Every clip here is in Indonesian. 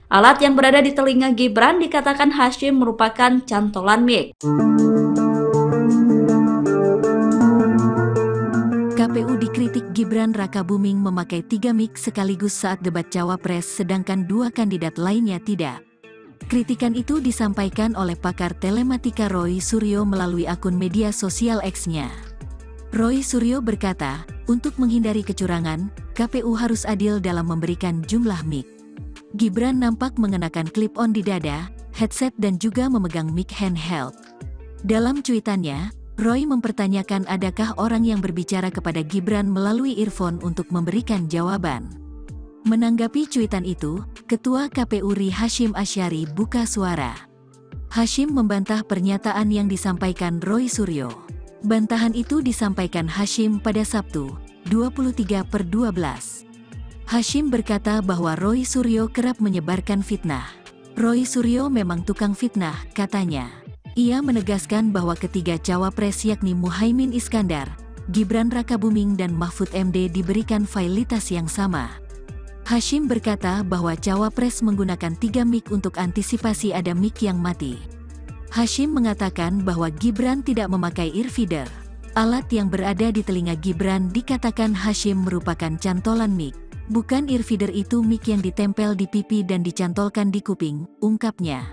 Alat yang berada di telinga Gibran dikatakan Hasyim merupakan cantolan mic. KPU dikritik Gibran Rakabuming memakai 3 mic sekaligus saat debat Cawapres sedangkan 2 kandidat lainnya tidak. Kritikan itu disampaikan oleh pakar telematika Roy Suryo melalui akun media sosial X-nya. Roy Suryo berkata, untuk menghindari kecurangan, KPU harus adil dalam memberikan jumlah mic. Gibran nampak mengenakan clip-on di dada, headset dan juga memegang mic handheld. Dalam cuitannya, Roy mempertanyakan adakah orang yang berbicara kepada Gibran melalui earphone untuk memberikan jawaban. Menanggapi cuitan itu, Ketua KPU RI Hasyim Asyari buka suara. Hasyim membantah pernyataan yang disampaikan Roy Suryo. Bantahan itu disampaikan Hasyim pada Sabtu, 23/12. Hasyim berkata bahwa Roy Suryo kerap menyebarkan fitnah. Roy Suryo memang tukang fitnah, katanya. Ia menegaskan bahwa ketiga cawapres yakni Muhaimin Iskandar, Gibran Rakabuming dan Mahfud MD diberikan fasilitas yang sama. Hasyim berkata bahwa cawapres menggunakan 3 mic untuk antisipasi ada mic yang mati. Hasyim mengatakan bahwa Gibran tidak memakai earfeeder. Alat yang berada di telinga Gibran dikatakan Hasyim merupakan cantolan mic. Bukan earfeeder itu mic yang ditempel di pipi dan dicantolkan di kuping, ungkapnya.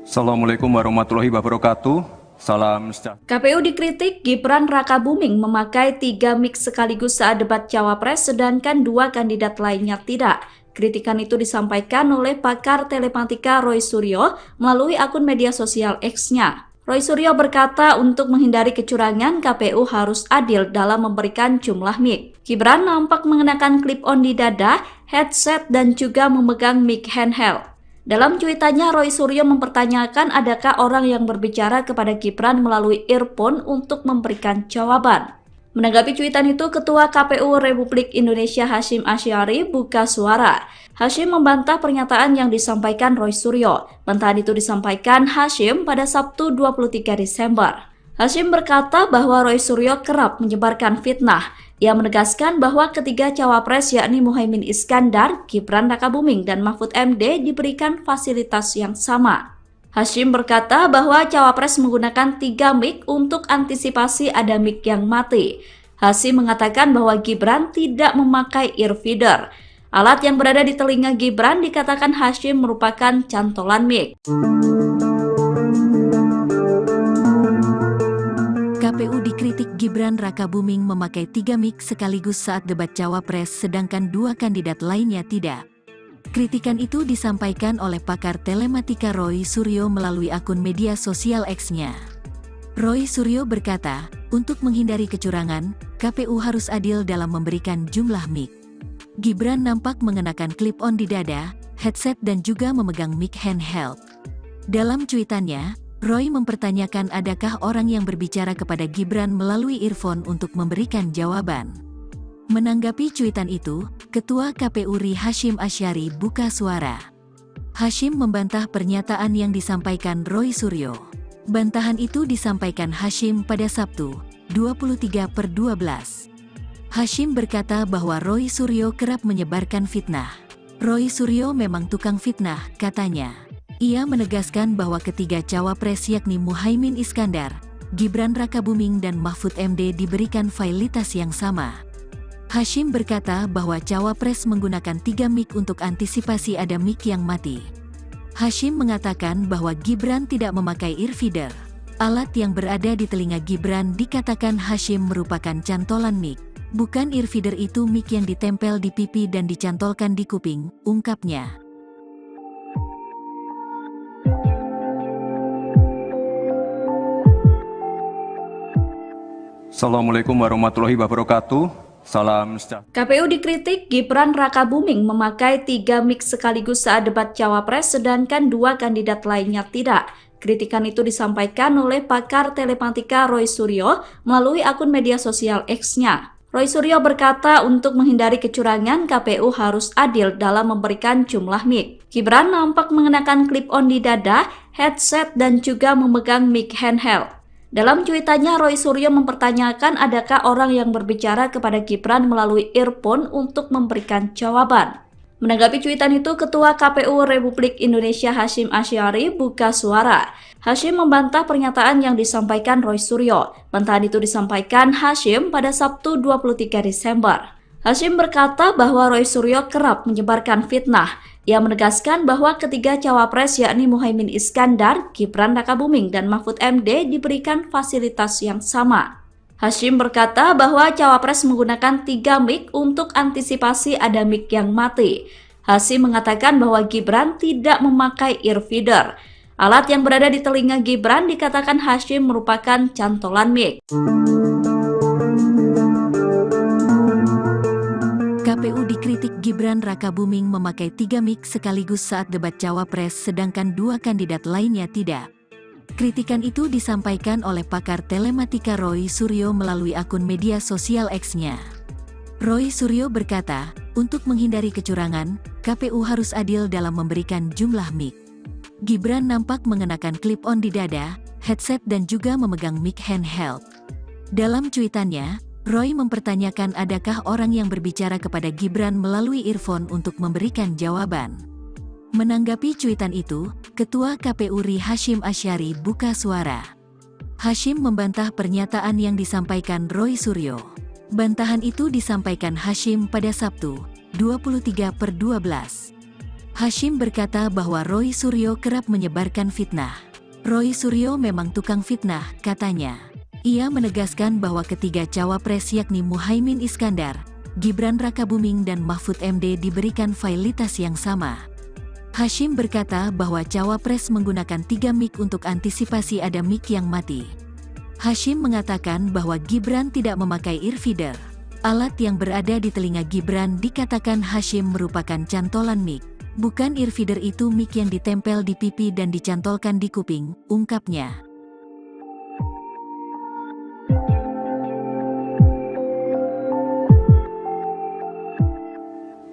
Assalamualaikum warahmatullahi wabarakatuh. Salam sejahtera. KPU dikritik Gibran Rakabuming memakai 3 mic sekaligus saat debat Cawapres sedangkan 2 kandidat lainnya tidak. Kritikan itu disampaikan oleh pakar telematika Roy Suryo melalui akun media sosial X-nya. Roy Suryo berkata untuk menghindari kecurangan KPU harus adil dalam memberikan jumlah mic. Gibran nampak mengenakan clip-on di dada, headset dan juga memegang mic handheld. Dalam cuitannya, Roy Suryo mempertanyakan adakah orang yang berbicara kepada Gibran melalui earphone untuk memberikan jawaban. Menanggapi cuitan itu, Ketua KPU Republik Indonesia Hasyim Asyari buka suara. Hasyim membantah pernyataan yang disampaikan Roy Suryo. Bantahan itu disampaikan Hasyim pada Sabtu 23 Desember. Hasyim berkata bahwa Roy Suryo kerap menyebarkan fitnah. Ia menegaskan bahwa ketiga cawapres yakni Muhaimin Iskandar, Gibran Rakabuming, dan Mahfud MD diberikan fasilitas yang sama. Hasyim berkata bahwa cawapres menggunakan 3 mic untuk antisipasi ada mic yang mati. Hasyim mengatakan bahwa Gibran tidak memakai earfeeder. Alat yang berada di telinga Gibran dikatakan Hasyim merupakan cantolan mic. KPU dikritik Gibran Rakabuming memakai 3 mic sekaligus saat debat Cawapres sedangkan 2 kandidat lainnya tidak. Kritikan itu disampaikan oleh pakar telematika Roy Suryo melalui akun media sosial X-nya. Roy Suryo berkata, untuk menghindari kecurangan, KPU harus adil dalam memberikan jumlah mic. Gibran nampak mengenakan clip-on di dada, headset dan juga memegang mic handheld. Dalam cuitannya, Roy mempertanyakan adakah orang yang berbicara kepada Gibran melalui earphone untuk memberikan jawaban. Menanggapi cuitan itu, Ketua KPU RI Hasyim Asyari buka suara. Hasyim membantah pernyataan yang disampaikan Roy Suryo. Bantahan itu disampaikan Hasyim pada Sabtu, 23/12. Hasyim berkata bahwa Roy Suryo kerap menyebarkan fitnah. Roy Suryo memang tukang fitnah, katanya. Ia menegaskan bahwa ketiga cawapres yakni Muhaimin Iskandar, Gibran Rakabuming dan Mahfud MD diberikan fasilitas yang sama. Hasyim berkata bahwa cawapres menggunakan 3 mic untuk antisipasi ada mic yang mati. Hasyim mengatakan bahwa Gibran tidak memakai earfeeder. Alat yang berada di telinga Gibran dikatakan Hasyim merupakan cantolan mic. Bukan earfeeder itu mic yang ditempel di pipi dan dicantolkan di kuping, ungkapnya. Assalamualaikum warahmatullahi wabarakatuh. Salam sejahtera. KPU dikritik Gibran Rakabuming memakai 3 mic sekaligus saat debat Cawapres sedangkan 2 kandidat lainnya tidak. Kritikan itu disampaikan oleh pakar telematika Roy Suryo melalui akun media sosial X-nya. Roy Suryo berkata untuk menghindari kecurangan KPU harus adil dalam memberikan jumlah mic. Gibran nampak mengenakan clip-on di dada, headset dan juga memegang mic handheld. Dalam cuitannya, Roy Suryo mempertanyakan adakah orang yang berbicara kepada Gibran melalui earphone untuk memberikan jawaban. Menanggapi cuitan itu, Ketua KPU Republik Indonesia Hasyim Asy'ari buka suara. Hasyim membantah pernyataan yang disampaikan Roy Suryo. Bantahan itu disampaikan Hasyim pada Sabtu 23 Desember. Hasyim berkata bahwa Roy Suryo kerap menyebarkan fitnah. Ia menegaskan bahwa ketiga cawapres yakni Muhaimin Iskandar, Gibran Rakabuming, dan Mahfud MD diberikan fasilitas yang sama. Hasyim berkata bahwa cawapres menggunakan 3 mic untuk antisipasi ada mic yang mati. Hasyim mengatakan bahwa Gibran tidak memakai earfeeder. Alat yang berada di telinga Gibran dikatakan Hasyim merupakan cantolan mic. KPU dikritik Gibran Rakabuming memakai 3 mic sekaligus saat debat cawapres sedangkan 2 kandidat lainnya tidak. Kritikan itu disampaikan oleh pakar telematika Roy Suryo melalui akun media sosial X-nya. Roy Suryo berkata, untuk menghindari kecurangan, KPU harus adil dalam memberikan jumlah mic. Gibran nampak mengenakan clip-on di dada, headset dan juga memegang mic handheld. Dalam cuitannya, Roy mempertanyakan adakah orang yang berbicara kepada Gibran melalui earphone untuk memberikan jawaban. Menanggapi cuitan itu, Ketua KPU RI Hasyim Asy'ari buka suara. Hasyim membantah pernyataan yang disampaikan Roy Suryo. Bantahan itu disampaikan Hasyim pada Sabtu, 23/12. Hasyim berkata bahwa Roy Suryo kerap menyebarkan fitnah. Roy Suryo memang tukang fitnah, katanya. Ia menegaskan bahwa ketiga cawapres yakni Muhaimin Iskandar, Gibran Rakabuming dan Mahfud MD diberikan fasilitas yang sama. Hasyim berkata bahwa cawapres menggunakan 3 mic untuk antisipasi ada mic yang mati. Hasyim mengatakan bahwa Gibran tidak memakai earfeeder. Alat yang berada di telinga Gibran dikatakan Hasyim merupakan cantolan mic. Bukan earfeeder, itu mic yang ditempel di pipi dan dicantolkan di kuping, ungkapnya.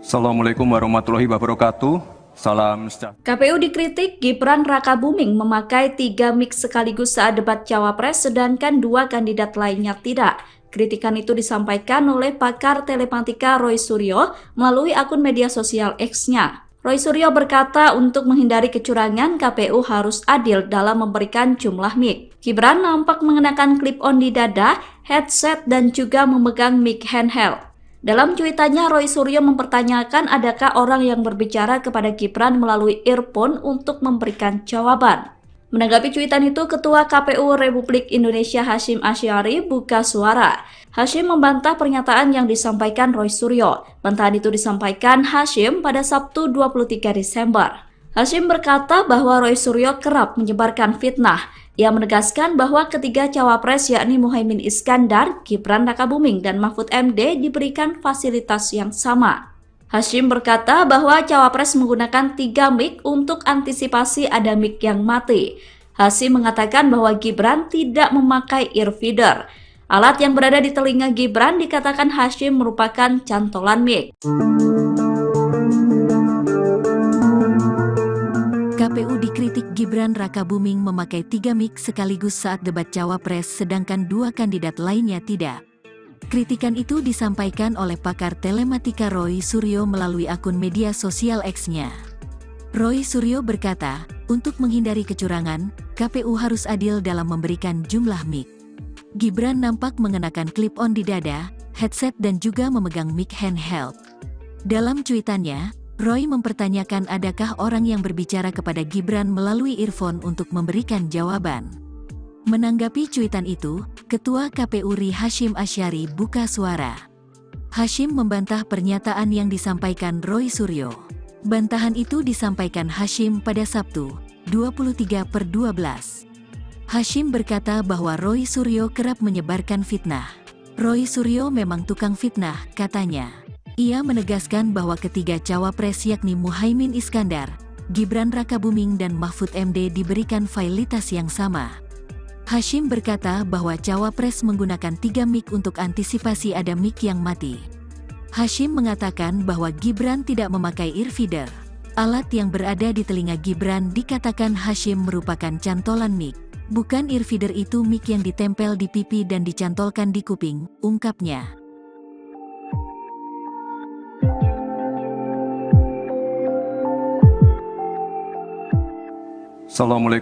Assalamualaikum warahmatullahi wabarakatuh. Salam sejahtera. KPU dikritik Gibran Rakabuming memakai 3 mic sekaligus saat debat cawapres sedangkan 2 kandidat lainnya tidak. Kritikan itu disampaikan oleh pakar telematika Roy Suryo melalui akun media sosial X-nya. Roy Suryo berkata untuk menghindari kecurangan, KPU harus adil dalam memberikan jumlah mic. Gibran nampak mengenakan clip-on di dada, headset, dan juga memegang mic handheld. Dalam cuitannya, Roy Suryo mempertanyakan adakah orang yang berbicara kepada Gibran melalui earphone untuk memberikan jawaban. Menanggapi cuitan itu, Ketua KPU Republik Indonesia Hasyim Asy'ari buka suara. Hasyim membantah pernyataan yang disampaikan Roy Suryo. Bantahan itu disampaikan Hasyim pada Sabtu 23 Desember. Hasyim berkata bahwa Roy Suryo kerap menyebarkan fitnah. Ia menegaskan bahwa ketiga cawapres yakni Muhaimin Iskandar, Gibran Rakabuming, dan Mahfud MD diberikan fasilitas yang sama. Hasyim berkata bahwa cawapres menggunakan 3 mic untuk antisipasi ada mic yang mati. Hasyim mengatakan bahwa Gibran tidak memakai earfeeder. Alat yang berada di telinga Gibran dikatakan Hasyim merupakan cantolan mic. KPU dikritik Gibran Rakabuming memakai 3 mic sekaligus saat debat cawapres sedangkan 2 kandidat lainnya tidak. Kritikan itu disampaikan oleh pakar telematika Roy Suryo melalui akun media sosial X-nya. Roy Suryo berkata, untuk menghindari kecurangan, KPU harus adil dalam memberikan jumlah mic. Gibran nampak mengenakan clip-on di dada, headset dan juga memegang mic handheld. Dalam cuitannya, Roy mempertanyakan adakah orang yang berbicara kepada Gibran melalui earphone untuk memberikan jawaban. Menanggapi cuitan itu, Ketua KPU RI Hasyim Asy'ari buka suara. Hasyim membantah pernyataan yang disampaikan Roy Suryo. Bantahan itu disampaikan Hasyim pada Sabtu, 23/12. Hasyim berkata bahwa Roy Suryo kerap menyebarkan fitnah. Roy Suryo memang tukang fitnah, katanya. Ia menegaskan bahwa ketiga cawapres yakni Muhaimin Iskandar, Gibran Rakabuming dan Mahfud MD diberikan fasilitas yang sama. Hasyim berkata bahwa cawapres menggunakan 3 mic untuk antisipasi ada mic yang mati. Hasyim mengatakan bahwa Gibran tidak memakai earfeeder. Alat yang berada di telinga Gibran dikatakan Hasyim merupakan cantolan mic. Bukan earfeeder, itu mic yang ditempel di pipi dan dicantolkan di kuping, ungkapnya. Assalamualaikum